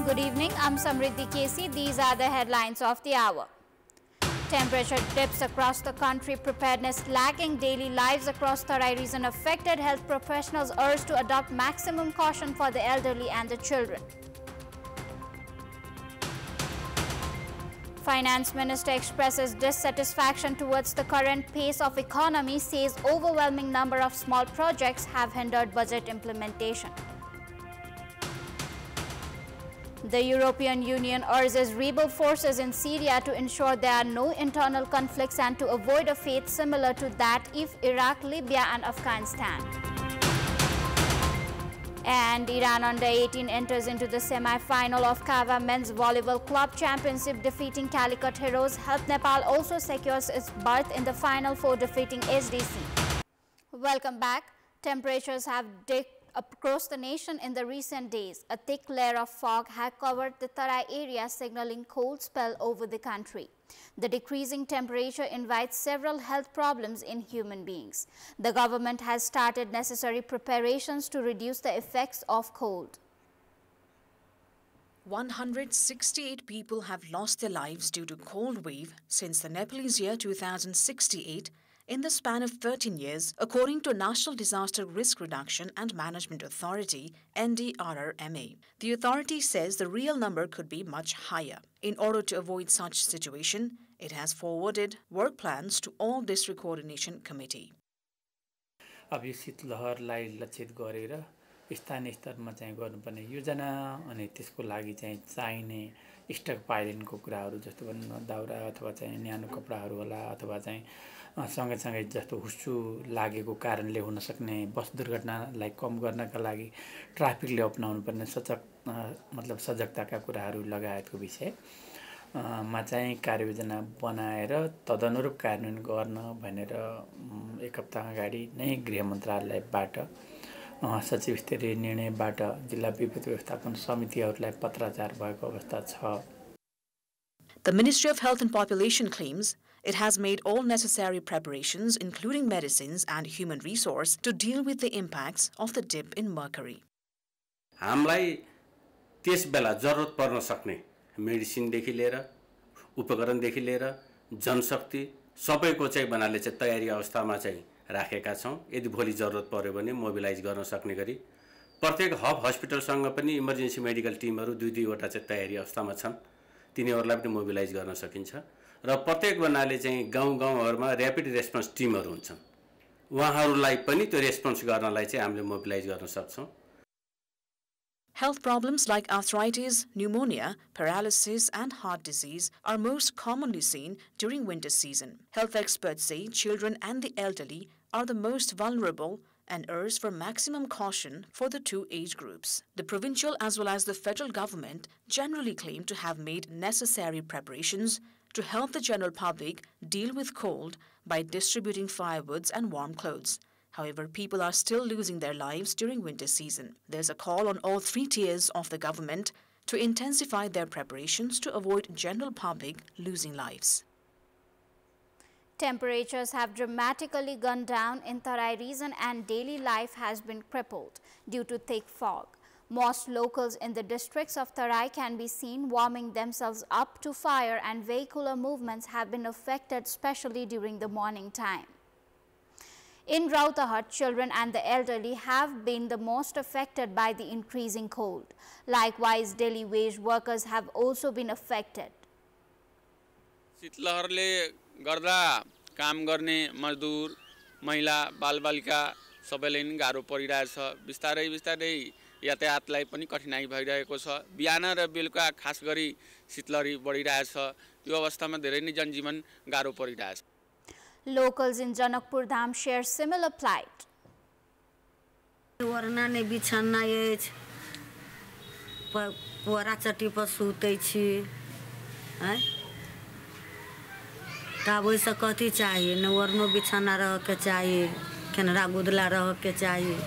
Good evening, I'm Samriddhi Kesi. These are the headlines of the hour. Temperature dips across the country, preparedness lagging, daily lives across Tarai region affected, health professionals urged to adopt maximum caution for the elderly and the children. Finance Minister expresses dissatisfaction towards the current pace of economy, says overwhelming number of small projects have hindered budget implementation. The European Union urges rebel forces in Syria to ensure there are no internal conflicts and to avoid a fate similar to that of Iraq, Libya and Afghanistan. And Iran under-18 enters into the semi-final of Kawa Men's Volleyball Club Championship, defeating Calicut Heroes. Help Nepal also secures its berth in the Final Four, defeating HDC. Welcome back. Temperatures have dipped across the nation in the recent days. A thick layer of fog had covered the Tarai area, signaling cold spell over the country. The decreasing temperature invites several health problems in human beings. The government has started necessary preparations to reduce the effects of cold. 168 people have lost their lives due to cold wave since the Nepalese year 2068 in the span of 13 years, according to National Disaster Risk Reduction and Management Authority, NDRRMA. The authority says the real number could be much higher. In order to avoid such situation, it has forwarded work plans to all District Coordination Committee. अब यो शीतलहरलाई लक्षित गरेर स्थानीय स्तरमा चाहिँ गर्नुपर्ने योजना अनि त्यसको लागि चाहिँ चाहिने स्टक पाइलिनको कुराहरू जस्तो भन्नु दाउरा अथवा चाहिँ न्यानो कपडाहरू होला अथवा चाहिँ सँगै जस्तो हुस्सु लागेको कारणले हुन सक्ने बस दुर्घटनालाई कम गर्नका लागि ट्राफिकले अपनाउनु पर्ने सजगताका कुराहरू लगायतको विषय मा चाहिँ कार्ययोजना बनाएर तदनुरूप कार्यान्वयन गर्न भनेर एक हप्ता अगाडि नै गृह मन्त्रालयबाट सचिव स्तरीय निर्णयबाट जिल्ला विपत्ति व्यवस्थापन समितिहरूलाई पत्राचार भएको अवस्था छ. The Ministry of Health and Population claims it has made all necessary preparations, including medicines and human resource, to deal with the impacts of the dip in mercury. हामीलाई त्यस बेला जरुरत पर्न सक्ने मेडिसिनदेखि लिएर उपकरणदेखि लिएर जनशक्ति सबैको चाहिँ बनाले चाहिँ तयारी अवस्थामा चाहिँ राखेका छौं. यदि भोलि जरुरत पर्यो भने मोबिलाइज गर्न सक्ने गरी प्रत्येक हब हस्पिटलसँग पनि इमर्जेन्सी मेडिकल टिमहरू दुई वटा चाहिँ तयारी अवस्थामा छन्. तिनीहरूलाई पनि मोबिलाइज गर्न सकिन्छ र प्रत्येक बनाले चाहिँ गाउँहरुमा र्यापिड रेस्पोन्स टिमहरू हुन्छन्. उहाँहरूलाई पनि त्यो रेस्पोन्स गर्नलाई चाहिँ हामीले मोबिलाइज गर्न सक्छौं. Health problems like arthritis, pneumonia, paralysis and heart disease are most commonly seen during winter season. Health experts say children and the elderly are the most vulnerable and urge for maximum caution for the two age groups. The provincial as well as the federal government generally claim to have made necessary preparations to help the general public deal with cold by distributing firewoods and warm clothes. However, people are still losing their lives during winter season. There's a call on all three tiers of the government to intensify their preparations to avoid general public losing lives. Temperatures have dramatically gone down in Tarai region and daily life has been crippled due to thick fog. Most locals in the districts of Tarai can be seen warming themselves up to fire, and vehicular movements have been affected, especially during the morning time. In Rautahat, children and the elderly have been the most affected by the increasing cold. Likewise, daily wage workers have also been affected. शीतलहरले गर्दा काम गर्ने मजदुर, महिला, बालबालिका सबैलाई नै गाह्रो परिरहेछ. बिस्तारै यातायातलाई पनि कठिनाई भइरहेको छ. बिहान र बेलुका खास गरी शीतलहरी बढिरहेछ. यो अवस्थामा धेरै नै जनजीवन गाह्रो परिरहेछ. Locals in Janakpur Dham share similar plight. वरना ने बिछाना ये पोरा चट्टी पर सूते छी हैं तब वैसे कथी चाहिए न वरनो बिछाना रह के चाहिए केनरा गुदला रह के चाहिए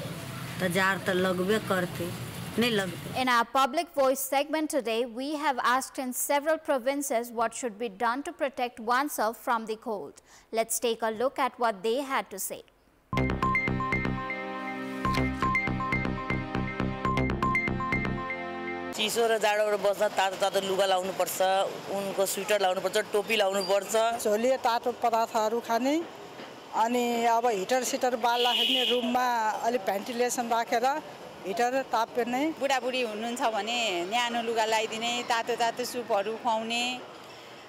तो जार तो लगबे करते नहीं लगते. In our public voice segment today, we have asked in several provinces what should be done to protect oneself from the cold. Let's take a look at what they had to say. चिसो र जाडोबाट बस्न तातो तातो लुगा लाउनुपर्छ, उनको sweater लाउनुपर्छ, टोपी लाउनुपर्छ। झोलिए तातो पदार्थहरू खाने अनि अब हिटर सिटर बाल्दाखेरि रुममा अलि भेन्टिलेसन राखेर हिटर ताप्ने। बुढाबुढी हुनुहुन्छ भने न्यानो लुगा लगाइदिने, तातो तातो सुपहरू खुवाउने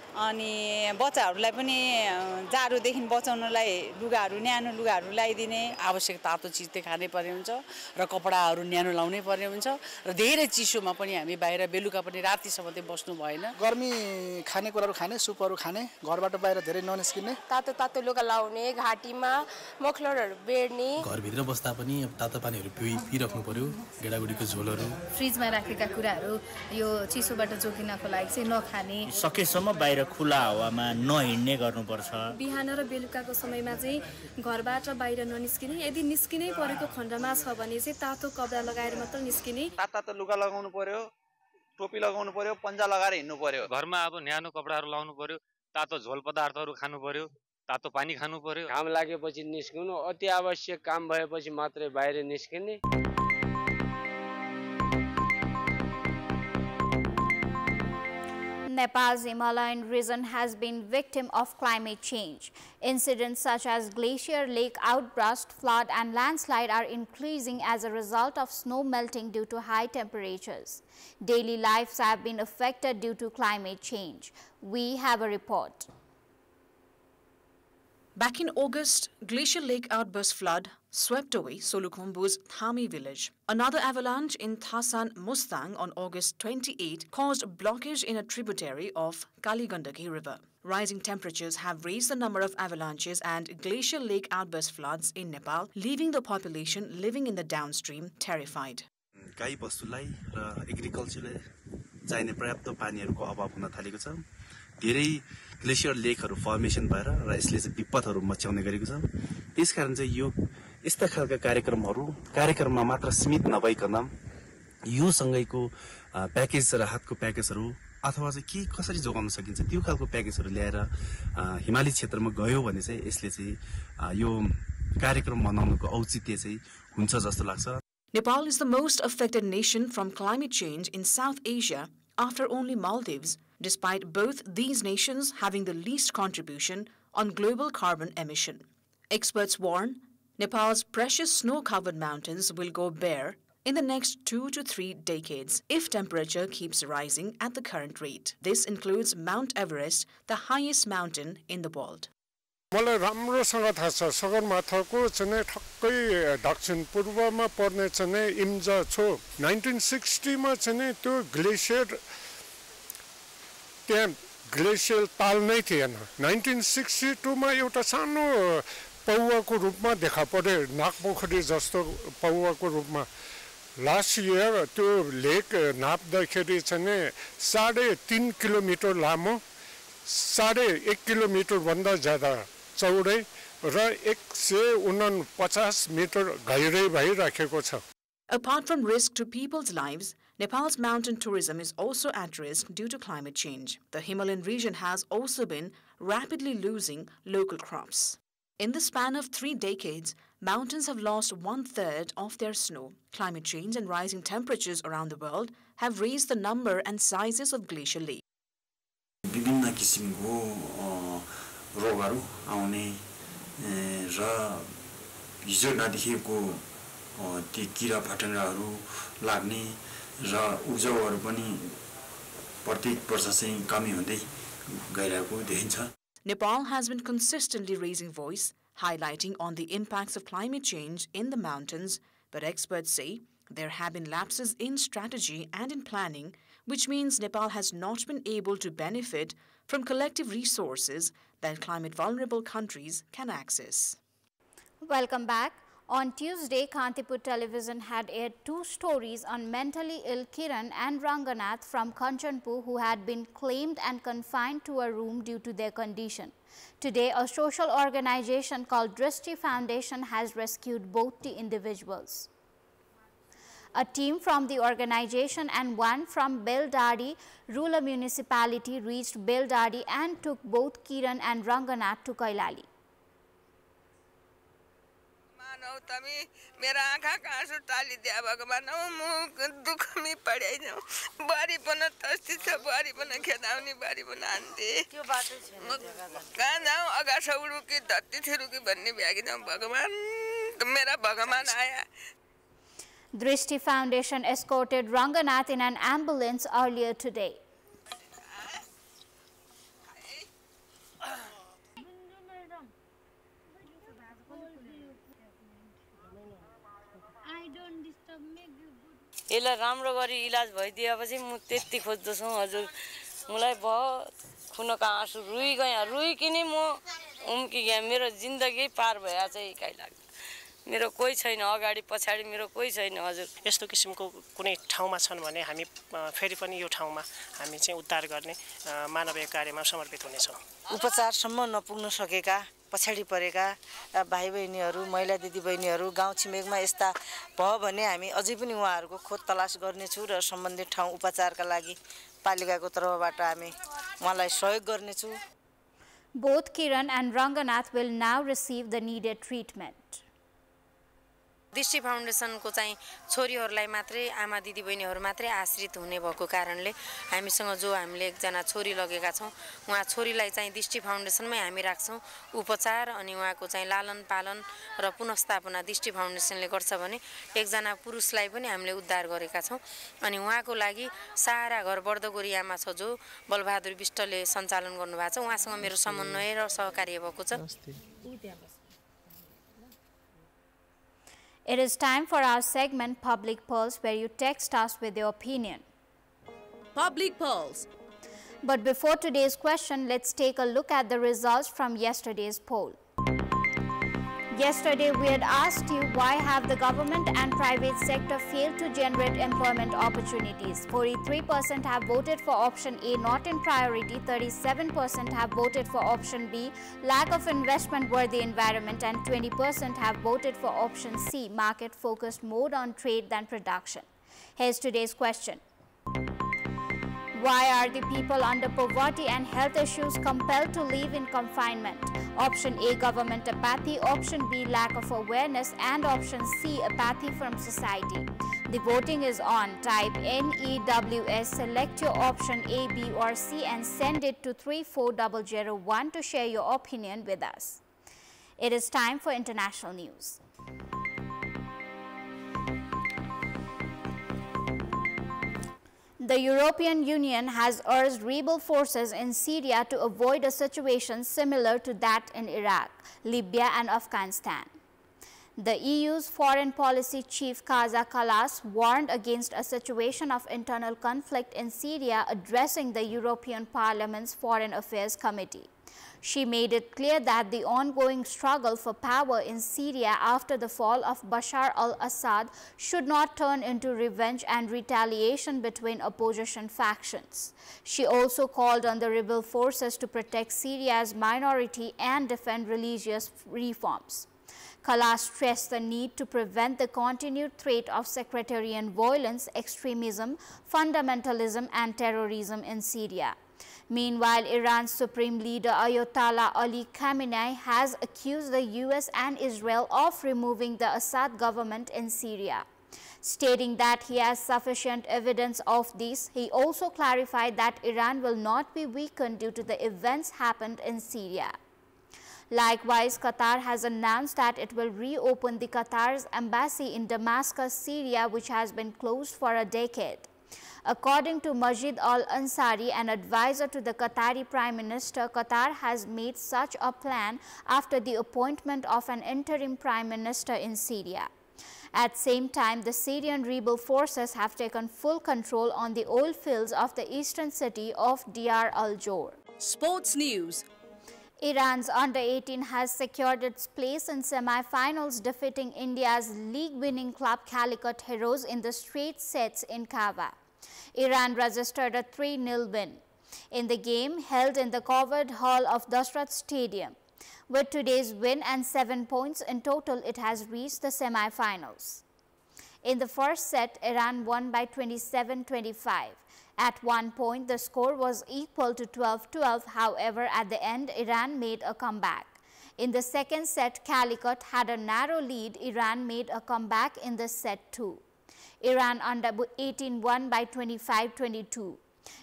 अनि बच्चाहरूलाई पनि जाडोदेखि बचाउनलाई लुगाहरू न्यानो लुगाहरू लगाइदिने। आवश्यक तातो चिज चाहिँ खानै पर्ने हुन्छ र कपडाहरू न्यानो लाउनै पर्ने हुन्छ र धेरै चिसोमा पनि हामी बाहिर बेलुका पनि रातिसम्म चाहिँ बस्नु भएन। गर्मी खानेकुराहरू खाने, सुपहरू खाने, घरबाट बाहिर धेरै ननिस्किने, तातो तातो लुगा लाउने, घाँटीमा मफलरहरू बेर्ने। घरभित्र बस्दा पनि तातो पानीहरू पिइराख्नु पर्यो, गेडागुडीको झोलहरू। फ्रिजमा राखेका कुराहरू यो चिसोबाट जोगिनको लागि चाहिँ नखाने। सकेसम्म बाहिर खुला हावामा नहिँड्ने गर्नुपर्छ। बिहान र बेलुकाको समयमा चाहिँ घरबाट बाहिर ननिस्किने, यदि निस्किनै परेको खण्डमा छ भने चाहिँ तातो कपडा लगाएर मात्र निस्किने। तातो लुगा लगाउनु पर्यो, टोपी लगाउनु पर्यो, पन्जा लगाएर हिँड्नु पर्यो। घरमा अब न्यानो कपडाहरू लाउनु पर्यो, तातो झोल पदार्थहरू खानु पर्यो, तातो पानी खानु पर्यो। घाम लागेपछि निस्किनु, अति आवश्यक काम भएपछि मात्रै बाहिर निस्किने। Nepal's Himalayan region has been victim of climate change. Incidents such as glacier lake outburst, flood and landslide are increasing as a result of snow melting due to high temperatures. Daily lives have been affected due to climate change. We have a report. Back in August, glacier lake outburst flood swept away Solukhumbu's Thami village. Another avalanche in Thasan Mustang on August 28 caused blockage in a tributary of Kaligandaki river. Rising temperatures have raised the number of avalanches and glacier lake outburst floods in Nepal, leaving the population living in the downstream terrified. गाई बस्तुलाई र एग्रिकल्चरले चाहिने पर्याप्त पानीहरूको अभाव हुन थालेको छ। धेरै glacier लेकहरू formation भएर र यसले चाहिँ विपदहरू मच्याउने गरेको छ। त्यसकारण चाहिँ यो यस्ता खालका कार्यक्रममा मात्र सीमित नभइकन यो सँगैको प्याकेज राहतको प्याकेजहरू अथवा चाहिँ के कसरी जोगाउन सकिन्छ त्यो खालको प्याकेजहरू ल्याएर हिमाली क्षेत्रमा गयो भने चाहिँ यसले चाहिँ यो कार्यक्रम मनाउनुको औचित्य चाहिँ हुन्छ जस्तो लाग्छ। Nepal is the most affected nation from climate change in South Asia after only Maldives, despite both these nations having the least contribution on global carbon emission. Experts warn Nepal's precious snow-covered mountains will go bare in the next 2 to 3 decades if temperature keeps rising at the current rate. This includes Mount Everest, the highest mountain in the world. मलाई राम्रोसँग थाहा छ सगरमाथाको चाहिँ ठक्कै दक्षिण पूर्वमा पर्ने चाहिँ इम्जा छो 1960 मा चाहिँ त्यो ग्लेसियर त्यहाँ ग्लेसियर ताल नै थिएन। 1962 मा एउटा सानो पौवाको रूपमा देखा पर्यो, नागपोखरी जस्तो पौवाको रूपमा। लास्ट इयर त्यो लेक नाप्दाखेरि चाहिँ 3.5 किलोमिटर लामो, 1.5 किलोमिटर भन्दा ज्यादा चौडै र 149 मिटर गहिरै भइराखेको छ। Apart from risk to people's lives, Nepal's mountain tourism is also at risk due to climate change. The Himalayan region has also been rapidly losing local crops. In the span of 3 decades, mountains have lost 1/3 of their snow. Climate change and rising temperatures around the world have raised the number and sizes of glacier lakes. विभिन्न किसिमको रोगहरू आउने र हिजो नदेखिएको ती किरा फटेङ्ग्राहरू लाग्ने र उब्जाउहरू पनि प्रत्येक वर्ष चाहिँ कमी हुँदै गइरहेको देखिन्छ। Nepal has been consistently raising voice, highlighting on the impacts of climate change in the mountains, but experts say there have been lapses in strategy and in planning, which means Nepal has not been able to benefit from collective resources that climate-vulnerable countries can access. Welcome back. On Tuesday, Kantipur television had aired 2 stories on mentally ill Kiran and Ranganath from Kanchanpur who had been claimed and confined to a room due to their condition. Today, a social organization called Drishti Foundation has rescued both the individuals. A team from the organization and one from Beldadi rural municipality reached Beldadi and took both Kiran and Ranganath to Kailali. बनाऊ तमी मेरा आँखा का आंसू टाली दिया भगवान म दुख में पड़े जाऊँ बारी बना तस्ती से बारी बना खेदावनी बारी बना आंटी क्यों बात है कहाँ जाऊँ अगर सौरू की धरती थिरू की बनने बैगी जाऊँ भगवान तो मेरा भगवान आया. Drishti Foundation escorted Ranganath in an ambulance earlier today. यसलाई राम्रो गरी इलाज भइदिएपछि म त्यति खोज्दछु हजुर मलाई बहुत खुनका आँसु रुइकिन म उम्की गए मेरो जिन्दगी पार भया चाहिँ काई लाग्छ मेरो कोही छैन अगाडि पछाडी मेरो कोही छैन हजुर यस्तो किसिमको कुनै ठाउँमा छन् भने हामी फेरि पनि यो ठाउँमा हामी चाहिँ उद्धार गर्ने मानवीय कार्यमा समर्पित हुनेछौँ उपचारसम्म नपुग्न सकेका पछाडी परेका भाइ बहिनीहरू महिला दिदी बहिनीहरू गाउँ छिमेकमा यस्ता भयो भने हामी अझै पनि उहाँहरूको खोज तलास गर्नेछौँ र सम्बन्धित ठाउँ उपचारका लागि पालिकाको तर्फबाट हामी उहाँलाई सहयोग गर्नेछौँ. Both Kiran and Ranganath will now receive the needed treatment. दृष्टि फाउन्डेसनको चाहिँ छोरीहरूलाई मात्रै आमा दिदी बहिनीहरू मात्रै आश्रित हुने भएको कारणले हामीसँग जो हामीले एकजना छोरी लगेका छौँ उहाँ छोरीलाई चाहिँ दृष्टि फाउन्डेसनमै हामी राख्छौँ उपचार अनि उहाँको चाहिँ लालन पालन र पुनर्स्थापना दृष्टि फाउन्डेसनले गर्छ भने एकजना पुरुषलाई पनि हामीले उद्धार गरेका छौँ अनि उहाँको लागि सारा घर बर्दगोरी आमा छ जो बलबहादुर विष्टले सञ्चालन गर्नुभएको छ उहाँसँग मेरो समन्वय र सहकार्य भएको छ. It is time for our segment Public Pulse, where you text us with your opinion. Public Pulse. But before today's question, let's take a look at the results from yesterday's poll. Yesterday, we had asked you why have the government and private sector failed to generate employment opportunities. 43% have voted for option A, not in priority. 37% have voted for option B, lack of investment-worthy environment, and 20% have voted for option C, market-focused more on trade than production. Here's today's question. Why are the people under poverty and health issues compelled to live in confinement? Option A, government apathy. Option B, lack of awareness. And option C, apathy from society. The voting is on. Type NEWS, select your option A, B or C and send it to 34001 to share your opinion with us. It is time for international news. The European Union has urged rebel forces in Syria to avoid a situation similar to that in Iraq, Libya and Afghanistan. The EU's foreign policy chief Kaja Kallas warned against a situation of internal conflict in Syria addressing the European Parliament's Foreign Affairs Committee. She made it clear that the ongoing struggle for power in Syria after the fall of Bashar al-Assad should not turn into revenge and retaliation between opposition factions. She also called on the rebel forces to protect Syria's minority and defend religious reforms. Kallas stressed the need to prevent the continued threat of sectarian violence, extremism, fundamentalism and terrorism in Syria. Meanwhile, Iran's supreme leader Ayatollah Ali Khamenei has accused the US and Israel of removing the Assad government in Syria. Stating that he has sufficient evidence of this, he also clarified that Iran will not be weakened due to the events happened in Syria. Likewise, Qatar has announced that it will reopen the Qatar's embassy in Damascus, Syria, which has been closed for a decade. According to Majid al-Ansari, an advisor to the Qatari Prime Minister, Qatar has made such a plan after the appointment of an interim Prime Minister in Syria. At the same time, the Syrian rebel forces have taken full control on the oil fields of the eastern city of Deir al-Jor. Sports News. Iran's under-18 has secured its place in semi-finals, defeating India's league-winning club Calicut Heroes in the straight sets in Kaaba. Iran registered a 3-0 win in the game held in the covered hall of Dashrat Stadium. With today's win and 7 points in total, it has reached the semi-finals. In the first set, Iran won by 27-25. At one point, the score was equal to 12-12. However, at the end, Iran made a comeback. In the second set, Calicut had a narrow lead. Iran made a comeback in the set too. Iran under 18 won by 25-22.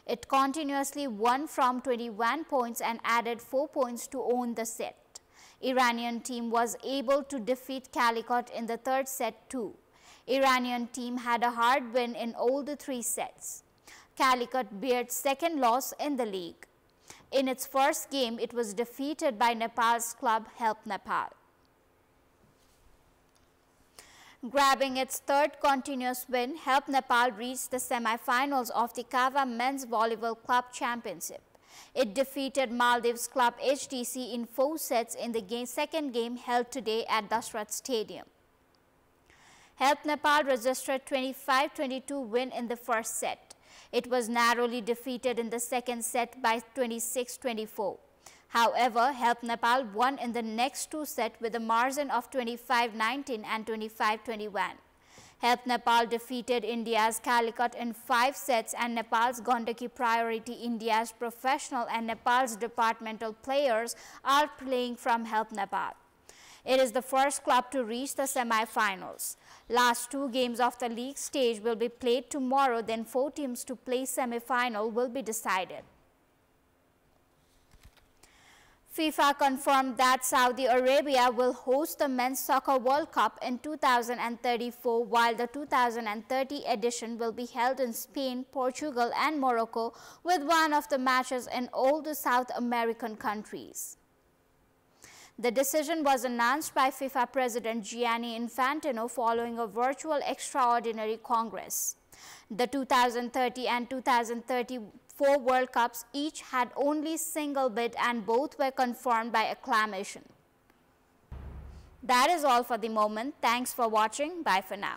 It continuously won from 21 points and added 4 points to own the set. Iranian team was able to defeat Calicut in the third set too. Iranian team had a hard win in all the 3 sets. Calicut bared second loss in the league. In its first game, it was defeated by Nepal's club Help Nepal. Grabbing its third continuous win, Help Nepal reached the semi-finals of the Kava Men's Volleyball Club Championship. It defeated Maldives club HTC in 4 sets in the second game held today at Dasrat Stadium. Help Nepal registered 25-22 win in the first set. It was narrowly defeated in the second set by 26-24. However, Help Nepal won in the next 2 sets with a margin of 25-19 and 25-21. Help Nepal defeated India's Calicut in 5 sets, and Nepal's Gandaki Priority, India's professional and Nepal's departmental players are playing from Help Nepal. It is the first club to reach the semi-finals. Last 2 games of the league stage will be played tomorrow, then 4 teams to play semi-final will be decided. FIFA confirmed that Saudi Arabia will host the Men's Soccer World Cup in 2034, while the 2030 edition will be held in Spain, Portugal and Morocco, with one of the matches in all the South American countries. The decision was announced by FIFA President Gianni Infantino following a virtual extraordinary Congress. The 2030 and 2034 World Cups each had only single bid, and both were confirmed by acclamation. That is all for the moment. Thanks for watching. Bye for now.